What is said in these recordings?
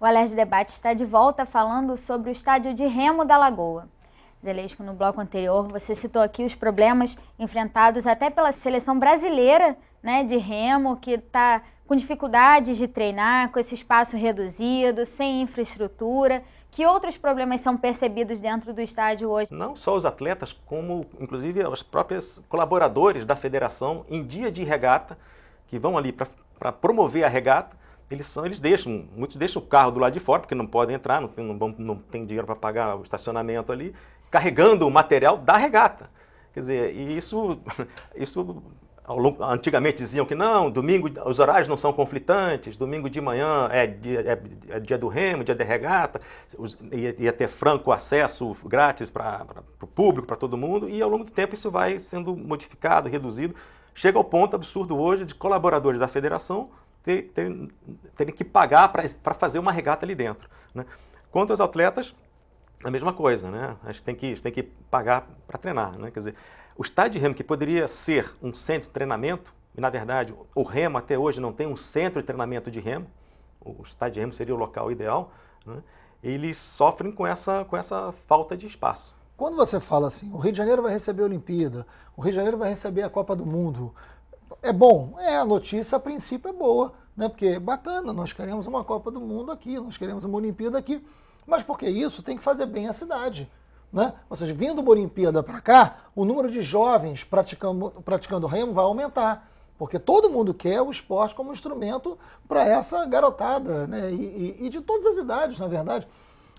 O Alerj Debate está de volta falando sobre o estádio de remo da Lagoa. Zelensky, no bloco anterior, você citou aqui os problemas enfrentados até pela seleção brasileira, né, de remo, que está com dificuldades de treinar, com esse espaço reduzido, sem infraestrutura. Que outros problemas são percebidos dentro do estádio hoje? Não só os atletas, como inclusive os próprios colaboradores da federação, em dia de regata, que vão ali para promover a regata, muitos deixam o carro do lado de fora, porque não podem entrar, não tem dinheiro para pagar o estacionamento ali, carregando o material da regata. Quer dizer, e isso antigamente diziam que não, domingo os horários não são conflitantes, domingo de manhã é dia do remo, dia da regata, ia ter franco acesso grátis para o público, para todo mundo, e ao longo do tempo isso vai sendo modificado, reduzido. Chega ao ponto absurdo hoje de colaboradores da federação terem que pagar para fazer uma regata ali dentro, né? Quanto aos atletas, a mesma coisa, né? A gente tem que pagar para treinar, né? Quer dizer, o estádio de remo, que poderia ser um centro de treinamento, e na verdade o remo até hoje não tem um centro de treinamento de remo, o estádio de remo seria o local ideal, né? Eles sofrem com essa falta de espaço. Quando você fala assim, o Rio de Janeiro vai receber a Olimpíada, o Rio de Janeiro vai receber a Copa do Mundo, é bom? A notícia a princípio é boa, né? Porque é bacana, nós queremos uma Copa do Mundo aqui, nós queremos uma Olimpíada aqui, mas porque isso tem que fazer bem a cidade, né? Ou seja, vindo uma Olimpíada para cá, o número de jovens praticando remo vai aumentar, porque todo mundo quer o esporte como instrumento para essa garotada, né? E de todas as idades, na verdade.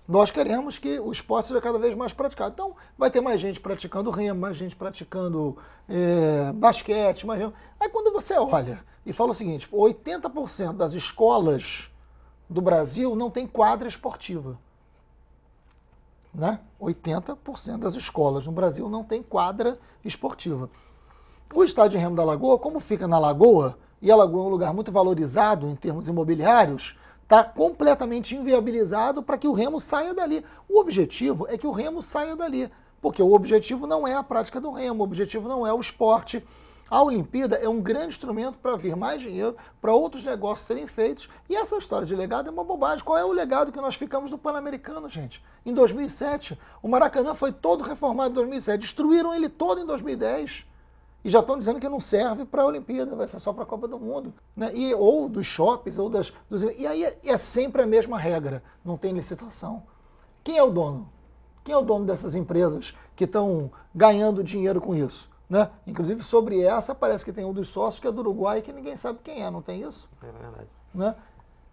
Nós queremos que o esporte seja cada vez mais praticado. Então, vai ter mais gente praticando remo, mais gente praticando basquete, mais gente. Aí quando você olha e fala o seguinte, 80% das escolas do Brasil não tem quadra esportiva. Né? 80% das escolas no Brasil não tem quadra esportiva. O estádio de remo da Lagoa, como fica na Lagoa, e a Lagoa é um lugar muito valorizado em termos imobiliários, está completamente inviabilizado para que o remo saia dali. O objetivo é que o remo saia dali, porque o objetivo não é a prática do remo, o objetivo não é o esporte. A Olimpíada é um grande instrumento para vir mais dinheiro, para outros negócios serem feitos, e essa história de legado é uma bobagem. Qual é o legado que nós ficamos do Pan-Americano, gente? Em 2007, o Maracanã foi todo reformado em 2007, destruíram ele todo em 2010. E já estão dizendo que não serve para a Olimpíada, vai ser só para a Copa do Mundo, né? Ou dos shoppings, e aí é sempre a mesma regra, não tem licitação. Quem é o dono? Quem é o dono dessas empresas que estão ganhando dinheiro com isso? Né? Inclusive, sobre essa, parece que tem um dos sócios que é do Uruguai, que ninguém sabe quem é, não tem isso? É verdade. Né?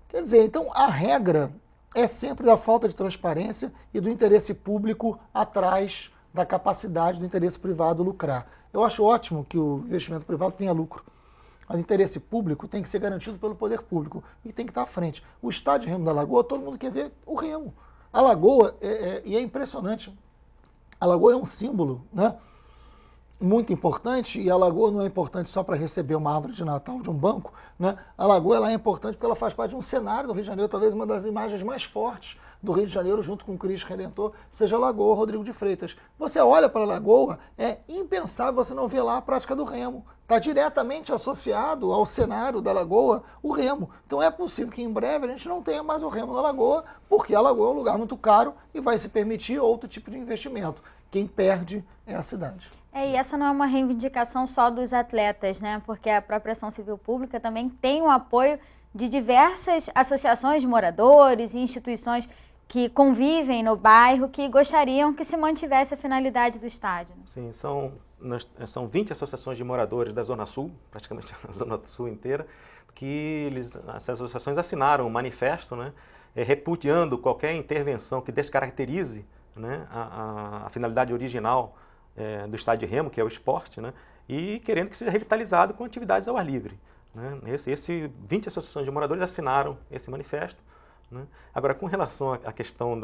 Quer dizer, então a regra é sempre da falta de transparência e do interesse público atrás da capacidade do interesse privado lucrar. Eu acho ótimo que o investimento privado tenha lucro. Mas o interesse público tem que ser garantido pelo poder público e tem que estar à frente. O estádio de remo da Lagoa, todo mundo quer ver o remo. A Lagoa, e é impressionante, a Lagoa é um símbolo, né, muito importante, e a Lagoa não é importante só para receber uma árvore de Natal de um banco, né? A Lagoa ela é importante porque ela faz parte de um cenário do Rio de Janeiro, talvez uma das imagens mais fortes do Rio de Janeiro, junto com o Cristo Redentor, seja a Lagoa Rodrigo de Freitas. Você olha para a Lagoa, é impensável você não ver lá a prática do remo. Está diretamente associado ao cenário da Lagoa o remo. Então é possível que em breve a gente não tenha mais o remo na Lagoa, porque a Lagoa é um lugar muito caro e vai se permitir outro tipo de investimento. Quem perde é a cidade. E essa não é uma reivindicação só dos atletas, né? Porque a própria ação civil pública também tem o apoio de diversas associações de moradores e instituições que convivem no bairro, que gostariam que se mantivesse a finalidade do estádio. Sim, são 20 associações de moradores da Zona Sul, praticamente a Zona Sul inteira, que essas associações assinaram um manifesto, né, repudiando qualquer intervenção que descaracterize, né, a finalidade original do estádio de remo, que é o esporte, né, e querendo que seja revitalizado com atividades ao ar livre. Né. 20 associações de moradores assinaram esse manifesto. Né. Agora, com relação à questão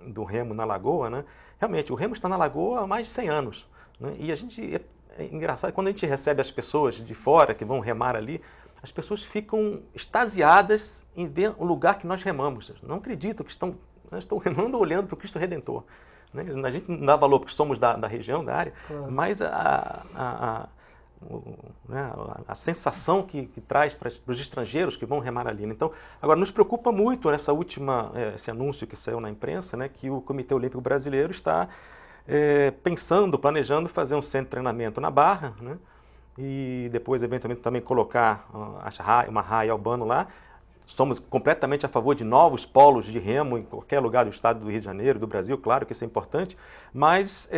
do remo na Lagoa, né, realmente o remo está na Lagoa há mais de 100 anos. Né, e é engraçado, quando a gente recebe as pessoas de fora que vão remar ali, as pessoas ficam extasiadas em ver o lugar que nós remamos. Não acreditam que estão remando olhando para o Cristo Redentor. Né? A gente não dá valor porque somos da região, da área, mas né, a sensação que traz para os estrangeiros que vão remar ali. Então, agora, nos preocupa muito esse anúncio que saiu na imprensa, né, que o Comitê Olímpico Brasileiro está planejando fazer um centro de treinamento na Barra, né, e depois, eventualmente, também colocar uma raia albano lá. Somos completamente a favor de novos polos de remo em qualquer lugar do estado do Rio de Janeiro, do Brasil, claro que isso é importante, mas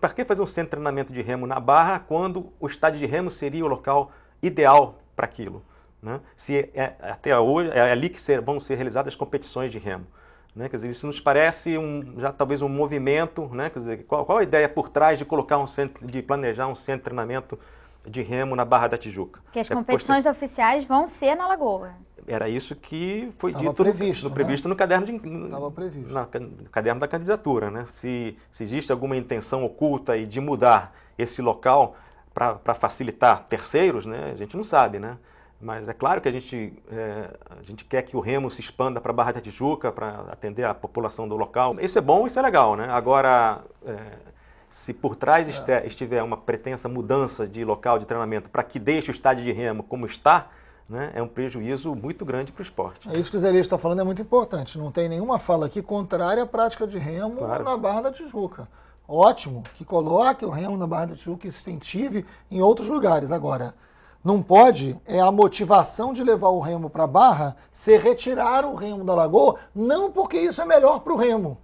para que fazer um centro de treinamento de remo na Barra quando o estádio de remo seria o local ideal para aquilo? Né? Se até hoje é ali que vão ser realizadas as competições de remo. Né? Quer dizer, isso nos parece já talvez um movimento, né? Quer dizer, qual a ideia por trás de planejar um centro de treinamento de remo na Barra da Tijuca? Que as competições oficiais vão ser na Lagoa. Era isso que foi Tava dito previsto no caderno previsto. no caderno da candidatura, né? Se existe alguma intenção oculta aí de mudar esse local para facilitar terceiros, né? A gente não sabe, né? Mas é claro que a gente quer que o remo se expanda para a Barra da Tijuca, para atender a população do local. Isso é bom, isso é legal, né? Agora, se por trás estiver uma pretensa mudança de local de treinamento para que deixe o estádio de remo como está, né, é um prejuízo muito grande para o esporte. É isso que o Zé Elias está falando, é muito importante. Não tem nenhuma fala aqui contrária à prática de remo na Barra da Tijuca. Ótimo que coloque o remo na Barra da Tijuca e se incentive em outros lugares. Agora, não pode a motivação de levar o remo para a Barra ser retirar o remo da Lagoa, não porque isso é melhor para o remo.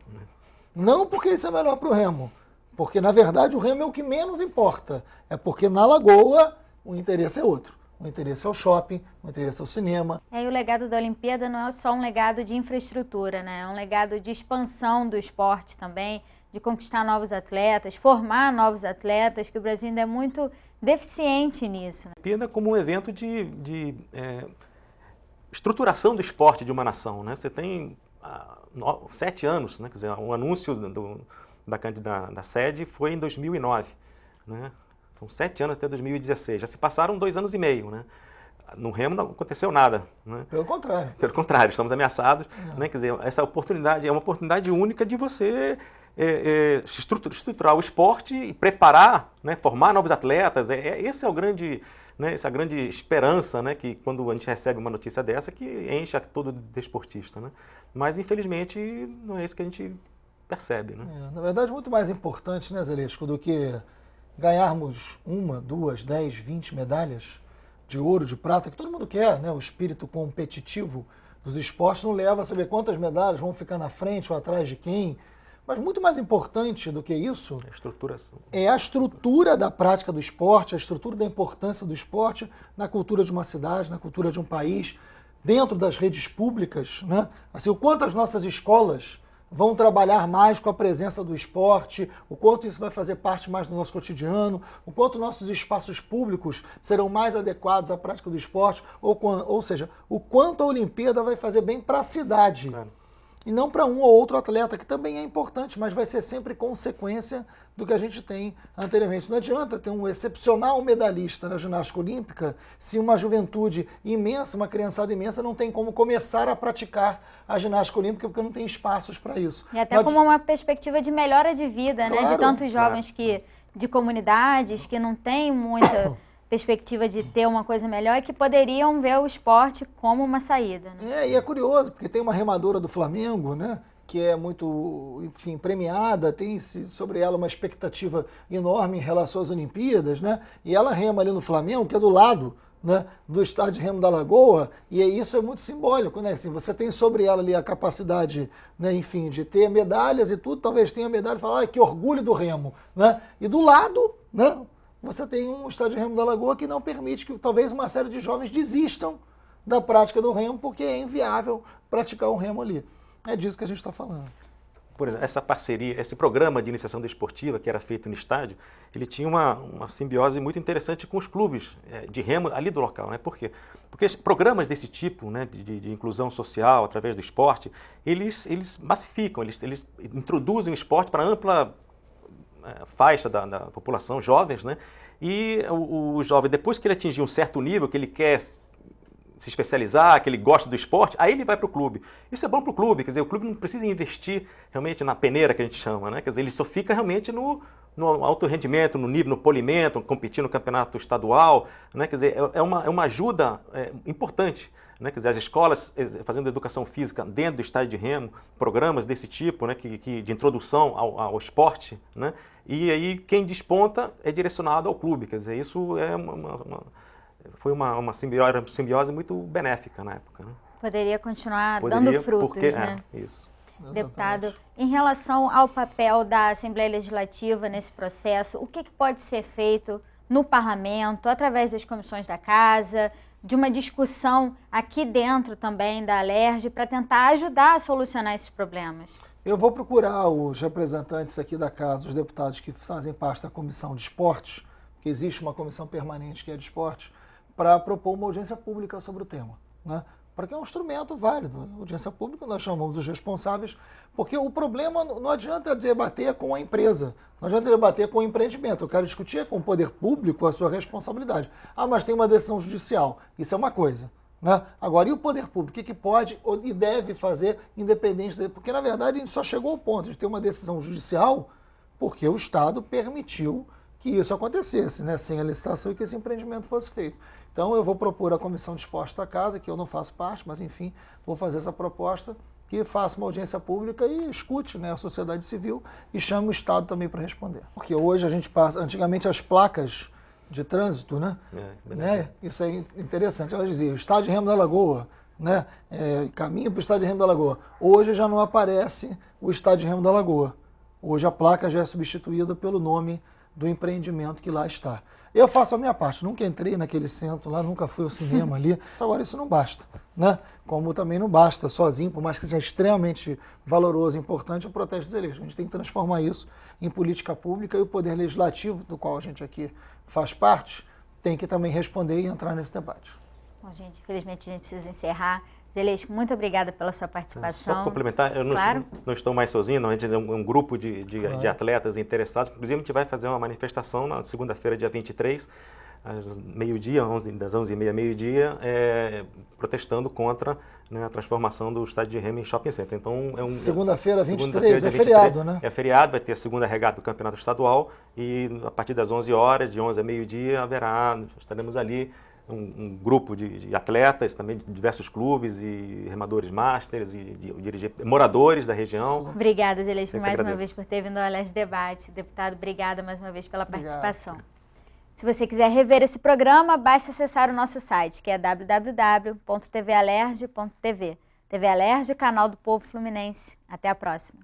Não porque isso é melhor para o remo. Porque, na verdade, o remo é o que menos importa. É porque na Lagoa o interesse é outro. O interesse é o shopping, o interesse é o cinema. E o legado da Olimpíada não é só um legado de infraestrutura, né? É um legado de expansão do esporte também, de conquistar novos atletas, formar novos atletas, que o Brasil ainda é muito deficiente nisso. A Olimpíada como um evento de estruturação do esporte de uma nação, né? Você tem 7 anos, né? Quer dizer, o anúncio da sede foi em 2009, né? São 7 anos até 2016, já se passaram 2 anos e meio, né? No remo não aconteceu nada, né? Pelo contrário. Pelo contrário, estamos ameaçados, né? Quer dizer, essa oportunidade é uma oportunidade única de você estruturar o esporte e preparar, né? Formar novos atletas. Esse é o grande, né? Essa grande esperança, né? Que quando a gente recebe uma notícia dessa, que enche a todo desportista, né? Mas infelizmente não é isso que a gente percebe, né? Na verdade, muito mais importante, né, Zelesco, do que ganharmos 1, 2, 10, 20 medalhas de ouro, de prata, que todo mundo quer, né? O espírito competitivo dos esportes não leva a saber quantas medalhas vão ficar na frente ou atrás de quem. Mas muito mais importante do que isso é a estrutura da prática do esporte, a estrutura da importância do esporte na cultura de uma cidade, na cultura de um país, dentro das redes públicas, né? Assim, o quanto as nossas escolas vão trabalhar mais com a presença do esporte, o quanto isso vai fazer parte mais do nosso cotidiano, o quanto nossos espaços públicos serão mais adequados à prática do esporte, ou seja, o quanto a Olimpíada vai fazer bem para a cidade. Claro. E não para um ou outro atleta, que também é importante, mas vai ser sempre consequência do que a gente tem anteriormente. Não adianta ter um excepcional medalhista na ginástica olímpica se uma juventude imensa, uma criançada imensa, não tem como começar a praticar a ginástica olímpica porque não tem espaços para isso. E até como uma perspectiva de melhora de vida, claro, né? De tantos jovens de comunidades que não têm muita perspectiva de ter uma coisa melhor e que poderiam ver o esporte como uma saída. Né? E é curioso, porque tem uma remadora do Flamengo, né, que é muito, enfim, premiada, tem sobre ela uma expectativa enorme em relação às Olimpíadas, né, e ela rema ali no Flamengo, que é do lado, né, do estádio de remo da Lagoa, e isso é muito simbólico, né, assim, você tem sobre ela ali a capacidade, né, enfim, de ter medalhas e tudo, talvez tenha medalha e falar, que orgulho do remo, né, e do lado, né, você tem um estádio de remo da Lagoa que não permite que talvez uma série de jovens desistam da prática do remo porque é inviável praticar o remo ali. É disso que a gente está falando. Por exemplo, essa parceria, esse programa de iniciação desportiva que era feito no estádio, ele tinha uma simbiose muito interessante com os clubes de remo ali do local, né? Por quê? Porque programas desse tipo, né, de inclusão social através do esporte, eles massificam, eles introduzem o esporte para ampla faixa da população, jovens, né? E o jovem, depois que ele atingir um certo nível, que ele quer se especializar, que ele gosta do esporte, aí ele vai para o clube. Isso é bom para o clube, quer dizer, o clube não precisa investir realmente na peneira que a gente chama, né? Quer dizer, ele só fica realmente no alto rendimento, no nível, no polimento, competir no campeonato estadual, né? Quer dizer, é uma ajuda importante, né? Quer dizer, as escolas fazendo educação física dentro do estádio de remo, programas desse tipo, né? De introdução ao esporte, né? E aí quem desponta é direcionado ao clube, quer dizer, isso foi uma simbiose muito benéfica na época, né? Poderia continuar dando frutos, porque, né? Isso. Deputado, em relação ao papel da Assembleia Legislativa nesse processo, o que pode ser feito no Parlamento, através das comissões da Casa, de uma discussão aqui dentro também da Alerj, para tentar ajudar a solucionar esses problemas? Eu vou procurar os representantes aqui da Casa, os deputados que fazem parte da Comissão de Esportes, que existe uma comissão permanente que é de esportes, para propor uma audiência pública sobre o tema, né? Porque é um instrumento válido. Audiência pública, nós chamamos os responsáveis, porque o problema não adianta debater com a empresa, não adianta debater com o empreendimento. Eu quero discutir com o poder público a sua responsabilidade. Ah, mas tem uma decisão judicial. Isso é uma coisa, né? Agora, e o poder público? O que pode e deve fazer, independente dele? Porque, na verdade, a gente só chegou ao ponto de ter uma decisão judicial porque o Estado permitiu que isso acontecesse, né? Sem a licitação e que esse empreendimento fosse feito. Então, eu vou propor à Comissão de Esportes da Casa, que eu não faço parte, mas, enfim, vou fazer essa proposta, que faça uma audiência pública e escute, né, a sociedade civil e chame o Estado também para responder. Porque hoje a gente passa, antigamente as placas de trânsito, né? Isso é interessante. Ela dizia, o Estádio de Remo da Lagoa, né? Caminho para o Estádio de Remo da Lagoa. Hoje já não aparece o Estádio de Remo da Lagoa. Hoje a placa já é substituída pelo nome do empreendimento que lá está. Eu faço a minha parte, nunca entrei naquele centro lá, nunca fui ao cinema ali. Agora isso não basta, né? Como também não basta sozinho, por mais que seja extremamente valoroso e importante, o protesto dos eleitos. A gente tem que transformar isso em política pública e o poder legislativo, do qual a gente aqui faz parte, tem que também responder e entrar nesse debate. Bom, gente, infelizmente a gente precisa encerrar. Zelensky, muito obrigada pela sua participação. Só complementar, eu não estou mais sozinho, a gente é um grupo de atletas interessados. Inclusive, a gente vai fazer uma manifestação na segunda-feira, dia 23, às meio-dia, das 11h30 meio-dia, protestando contra, né, a transformação do estádio de remo em shopping center. Então, segunda-feira, 23, é feriado, né? É feriado, vai ter a segunda regata do Campeonato Estadual e a partir das 11 horas, de 11 a meio-dia, estaremos ali um grupo de atletas, também de diversos clubes e remadores masters e moradores da região. Obrigada, Zelensky, mais uma vez por ter vindo ao Alerj Debate. Deputado, obrigada mais uma vez pela participação. Se você quiser rever esse programa, basta acessar o nosso site, que é www.tvalerj.tv. TV Alerj, canal do Povo Fluminense. Até a próxima.